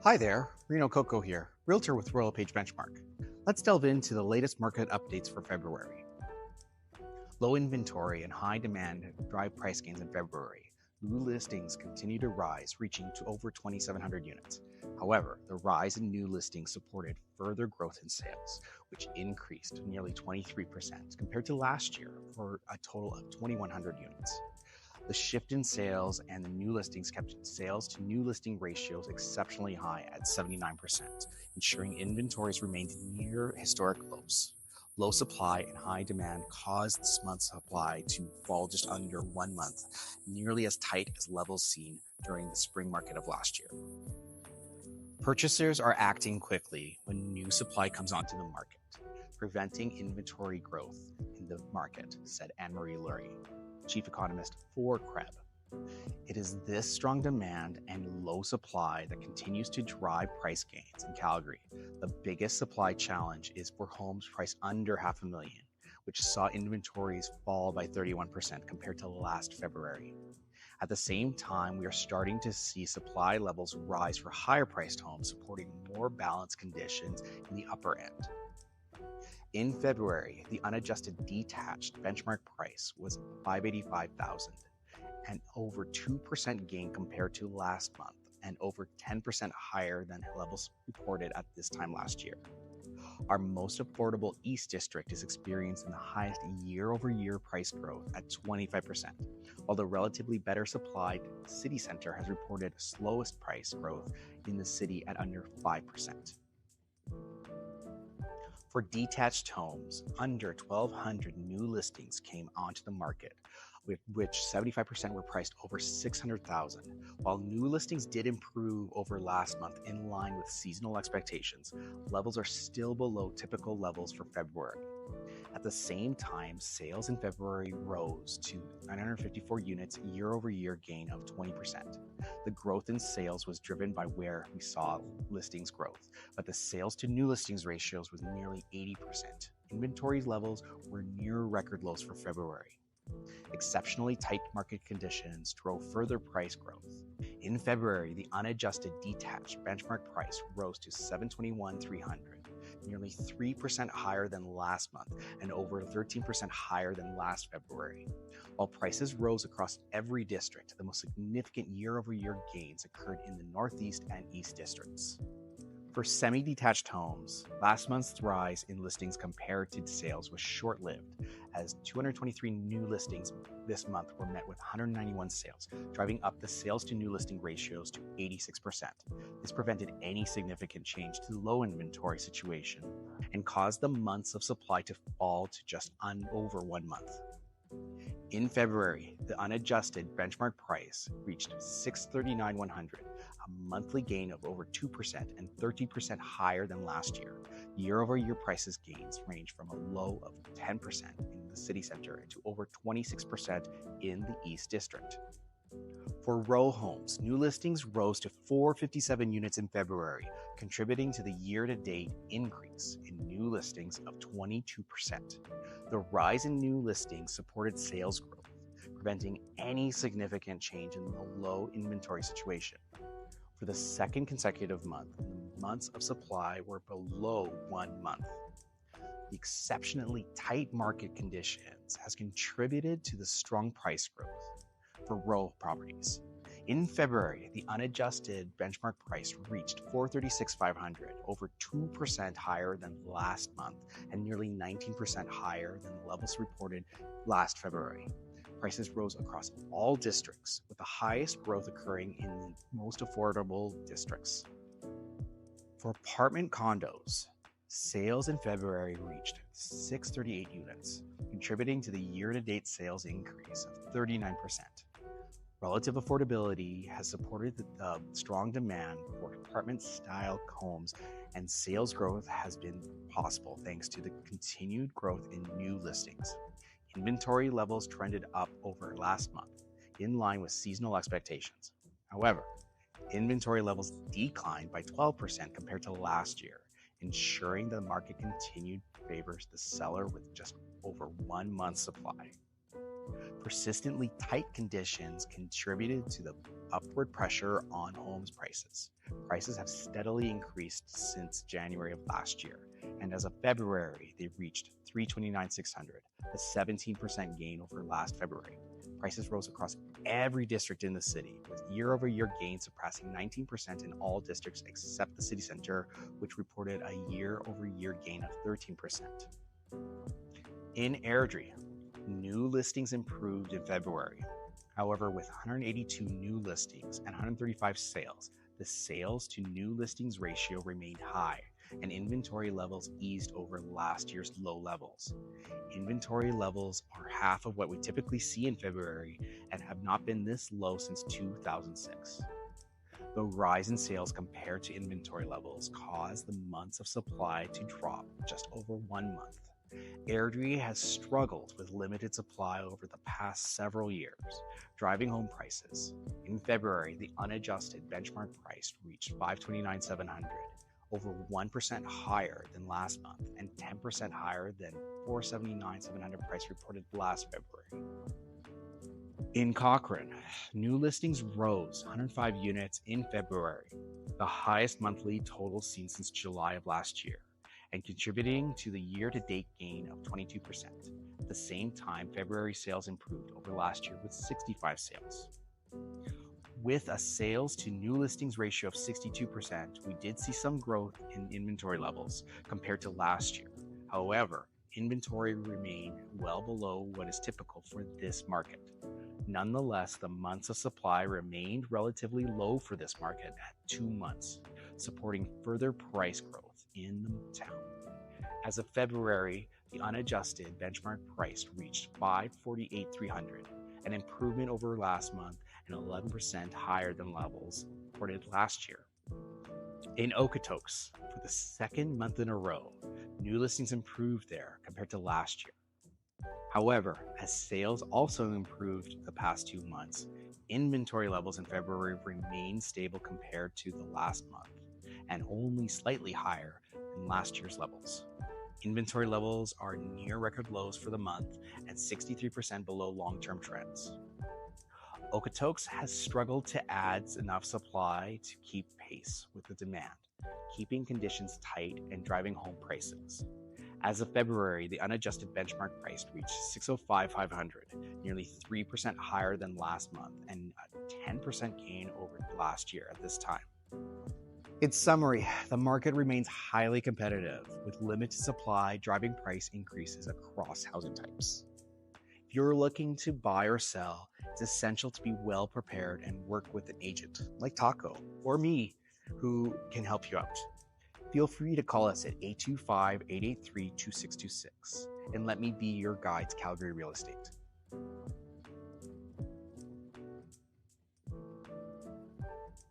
Hi there, Reno Coco here, Realtor with Royal Page Benchmark. Let's delve into the latest market updates for February. Low inventory and high demand drive price gains in February. New listings continue to rise, reaching to over 2,700 units. However, the rise in new listings supported further growth in sales, which increased nearly 23% compared to last year for a total of 2,100 units. The shift in sales and the new listings kept sales to new listing ratios exceptionally high at 79%, ensuring inventories remained near historic lows. Low supply and high demand caused this month's supply to fall just under 1 month, nearly as tight as levels seen during the spring market of last year. Purchasers are acting quickly when new supply comes onto the market, preventing inventory growth in the market, said Anne-Marie Lurie, chief economist for CREB. It is this strong demand and low supply that continues to drive price gains in Calgary. The biggest supply challenge is for homes priced under $500,000, which saw inventories fall by 31% compared to last February. At the same time, we are starting to see supply levels rise for higher priced homes, supporting more balanced conditions in the upper end. In February, the unadjusted detached benchmark price was $585,000, an over 2% gain compared to last month and over 10% higher than levels reported at this time last year. Our most affordable East District is experiencing the highest year-over-year price growth at 25%, while the relatively better supplied City Center has reported slowest price growth in the city at under 5%. For detached homes, under 1,200 new listings came onto the market, with which 75% were priced over $600,000. While new listings did improve over last month in line with seasonal expectations, levels are still below typical levels for February. At the same time, sales in February rose to 954 units, year-over-year gain of 20%. The growth in sales was driven by where we saw listings growth, but the sales to new listings ratios was nearly 80%. Inventory levels were near record lows for February. Exceptionally tight market conditions drove further price growth. In February, the unadjusted detached benchmark price rose to $721,300, nearly 3% higher than last month and over 13% higher than last February. While prices rose across every district, the most significant year-over-year gains occurred in the Northeast and East districts. For semi-detached homes, last month's rise in listings compared to sales was short-lived, as 223 new listings this month were met with 191 sales, driving up the sales to new listing ratios to 86%. This prevented any significant change to the low inventory situation and caused the months of supply to fall to just over 1 month. In February, the unadjusted benchmark price reached $639,100, a monthly gain of over 2% and 13% higher than last year. Year-over-year prices gains range from a low of 10% in the city center to over 26% in the East District. For row homes, new listings rose to 457 units in February, contributing to the year-to-date increase in new listings of 22%. The rise in new listings supported sales growth, preventing any significant change in the low inventory situation. For the second consecutive month, the months of supply were below 1 month. The exceptionally tight market conditions has contributed to the strong price growth for row properties. In February, the unadjusted benchmark price reached $436,500, over 2% higher than last month and nearly 19% higher than the levels reported last February. Prices rose across all districts, with the highest growth occurring in the most affordable districts. For apartment condos, sales in February reached 638 units, contributing to the year-to-date sales increase of 39%. Relative affordability has supported the strong demand for apartment-style homes, and sales growth has been possible thanks to the continued growth in new listings. Inventory levels trended up over last month, in line with seasonal expectations. However, inventory levels declined by 12% compared to last year, ensuring the market continued favors the seller with just over 1 month's supply. Persistently tight conditions contributed to the upward pressure on homes prices. Prices have steadily increased since January of last year, and as of February, they reached $329,600, a 17% gain over last February. Prices rose across every district in the city, with year-over-year gains surpassing 19% in all districts except the city center, which reported a year-over-year gain of 13%. In Airdrie, new listings improved in February. However, with 182 new listings and 135 sales, the sales to new listings ratio remained high, and inventory levels eased over last year's low levels. Inventory levels are half of what we typically see in February and have not been this low since 2006. The rise in sales compared to inventory levels caused the months of supply to drop just over 1 month. Airdrie has struggled with limited supply over the past several years, driving home prices. In February, the unadjusted benchmark price reached $529,700, over 1% higher than last month and 10% higher than $479,700 price reported last February. In Cochrane, new listings rose 105 units in February, the highest monthly total seen since July of last year, and contributing to the year-to-date gain of 22%. At the same time, February sales improved over last year with 65 sales. With a sales to new listings ratio of 62%, we did see some growth in inventory levels compared to last year. However, inventory remained well below what is typical for this market. Nonetheless, the months of supply remained relatively low for this market at 2 months, supporting further price growth in the town. As of February, the unadjusted benchmark price reached $548,300, an improvement over last month and 11% higher than levels reported last year. In Okotoks, for the second month in a row, new listings improved there compared to last year. However, as sales also improved the past 2 months, inventory levels in February remained stable compared to the last month and only slightly higher than last year's levels. Inventory levels are near record lows for the month and 63% below long-term trends. Okotoks has struggled to add enough supply to keep pace with the demand, keeping conditions tight and driving home prices. As of February, the unadjusted benchmark price reached $605,500, nearly 3% higher than last month and a 10% gain over last year at this time. In summary, the market remains highly competitive, with limited supply driving price increases across housing types. If you're looking to buy or sell, it's essential to be well prepared and work with an agent like Taco or me who can help you out. Feel free to call us at 825-883-2626 and let me be your guide to Calgary Real Estate.